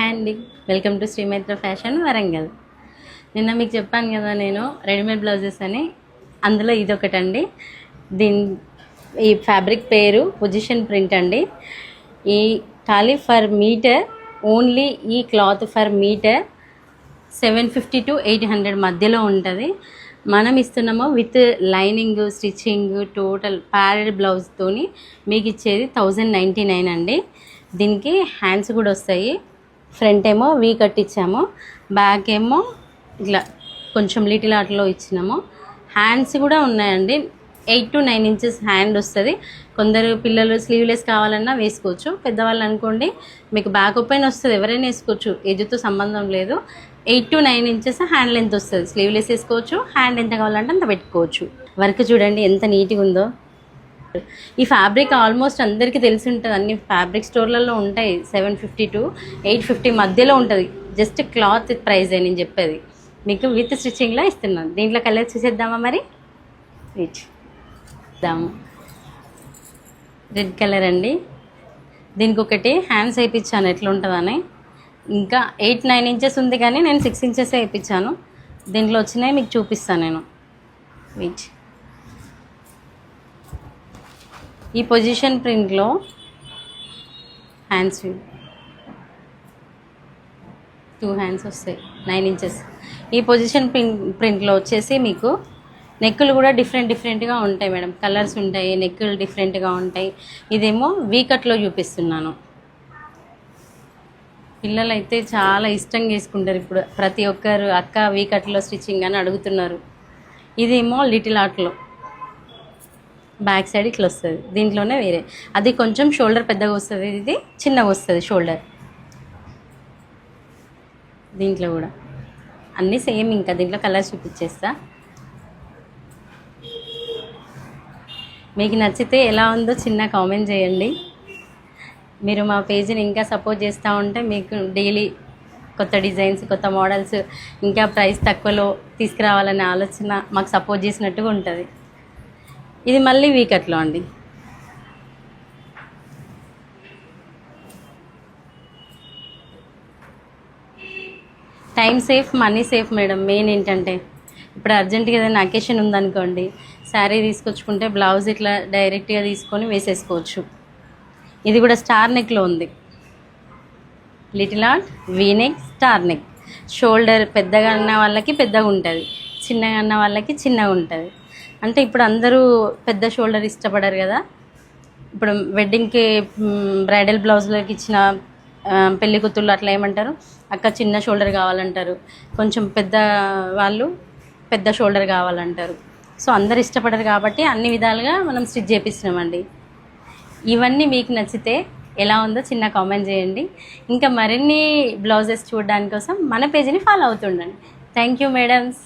Hi అండి, welcome to శ్రీమైత్ర fashion Warangal. నిన్న మీకు చెప్పాను కదా నేను రెడీమేడ్ బ్లౌజెస్ అని, అందులో ఇదొకటండి. ఈ ఫ్యాబ్రిక్ పేరు పొజిషన్ ప్రింట్ అండి. ఈ ఖాళీ ఫర్ మీటర్, ఓన్లీ ఈ క్లాత్ ఫర్ మీటర్ 750 to 800 మధ్యలో ఉంటుంది. మనం ఇస్తున్నాము with lining, stitching, total padded బ్లౌజ్తోని మీకు ఇచ్చేది 1099 అండి. దీనికి హ్యాండ్స్ కూడా వస్తాయి. ఫ్రంట్ ఏమో వీ కట్ ఇచ్చాము, బ్యాక్ ఏమో ఇట్లా కొంచెం లిటిల్ ఆర్ట్లో ఇచ్చినాము. హ్యాండ్స్ కూడా ఉన్నాయండి. 8 to 9 inches హ్యాండ్ వస్తుంది. కొందరు పిల్లలు స్లీవ్లెస్ కావాలన్నా వేసుకోవచ్చు. పెద్దవాళ్ళు అనుకోండి మీకు బ్యాక్ ఓపెన్ వస్తుంది, ఎవరైనా వేసుకోవచ్చు, ఏజ్తో సంబంధం లేదు. 8 to 9 inches హ్యాండ్ లెంత్ వస్తుంది. స్లీవ్లెస్ వేసుకోవచ్చు, హ్యాండ్ ఎంత కావాలంటే అంత పెట్టుకోవచ్చు. వర్క్ చూడండి ఎంత నీట్గా ఉందో. ఈ ఫ్యాబ్రిక్ ఆల్మోస్ట్ అందరికీ తెలిసి ఉంటుంది, అన్ని ఫ్యాబ్రిక్ స్టోర్లలో ఉంటాయి. 750 to 850 మధ్యలో ఉంటుంది. జస్ట్ క్లాత్ ప్రైస్ నేను చెప్పేది మీకు విత్ స్టిచ్చింగ్లో ఇస్తున్నాను. దీంట్లో కలర్ చూసేద్దామా మరి? ఇద్దాము. రెడ్ కలర్ అండి. దీనికి ఒకటి హ్యాండ్స్ వేయించాను ఎట్లా ఉంటుందని. ఇంకా 8-9 inches ఉంది కానీ నేను 6 inches వేయించాను. దీంట్లో వచ్చినాయి మీకు చూపిస్తాను నేను. ఈ పొజిషన్ ప్రింట్లో హ్యాండ్స్ 2 హ్యాండ్స్ వస్తాయి, 9 inches. ఈ పొజిషన్ ప్రింట్లో వచ్చేసి మీకు నెక్కులు కూడా డిఫరెంట్గా ఉంటాయి మేడం. కలర్స్ ఉంటాయి, నెక్కులు డిఫరెంట్గా ఉంటాయి. ఇదేమో వీ కట్లో చూపిస్తున్నాను. పిల్లలు అయితే చాలా ఇష్టంగా వేసుకుంటారు. ఇప్పుడు ప్రతి ఒక్కరు అక్క వీ కట్లో స్టిచ్చింగ్ అని అడుగుతున్నారు. ఇదేమో లిటిల్ ఆర్ట్లో బ్యాక్ సైడ్ ఇట్లా వస్తుంది. దీంట్లోనే వేరే, అది కొంచెం షోల్డర్ పెద్దగా వస్తుంది, ఇది చిన్నగా వస్తుంది షోల్డర్. దీంట్లో కూడా అన్నీ సేమ్. ఇంకా దీంట్లో కలర్స్ చూపించేస్తా. మీకు నచ్చితే ఎలా ఉందో చిన్న కామెంట్ చేయండి. మీరు మా పేజీని ఇంకా సపోర్ట్ చేస్తూ ఉంటే మీకు డైలీ కొత్త డిజైన్స్, కొత్త మోడల్స్, ఇంకా ప్రైస్ తక్కువలో తీసుకురావాలనే ఆలోచన మాకు సపోర్ట్ చేసినట్టుగా ఉంటుంది. ఇది మళ్ళీ వీకట్లో అండి. Time safe, money safe madam. Main ఏంటంటే ఇప్పుడు అర్జెంటుగా ఏదైనా అకేషన్ ఉందనుకోండి, శారీ తీసుకొచ్చుకుంటే బ్లౌజ్ ఇట్లా డైరెక్ట్గా తీసుకొని వేసేసుకోవచ్చు. ఇది కూడా స్టార్ నెక్లో ఉంది. Little art, V neck, star neck. Shoulder పెద్దగా ఉన్న వాళ్ళకి పెద్దగా ఉంటుంది, చిన్నగా ఉన్న వాళ్ళకి చిన్నగా ఉంటుంది. అంటే ఇప్పుడు అందరూ పెద్ద షోల్డర్ ఇష్టపడరు కదా. ఇప్పుడు వెడ్డింగ్కి బ్రైడల్ బ్లౌజ్లోకి ఇచ్చిన పెళ్లి కూతుళ్ళు అట్లా ఏమంటారు, అక్క చిన్న షోల్డర్ కావాలంటారు. కొంచెం పెద్ద వాళ్ళు పెద్ద షోల్డర్ కావాలంటారు. సో అందరు ఇష్టపడరు కాబట్టి అన్ని విధాలుగా మనం స్టిచ్ చేపిస్తున్నామండి. ఇవన్నీ మీకు నచ్చితే ఎలా ఉందో చిన్న కామెంట్ చేయండి. ఇంకా మరిన్ని బ్లౌజెస్ చూడడానికి కోసం మన పేజీని ఫాలో అవుతుండండి. Thank you madams.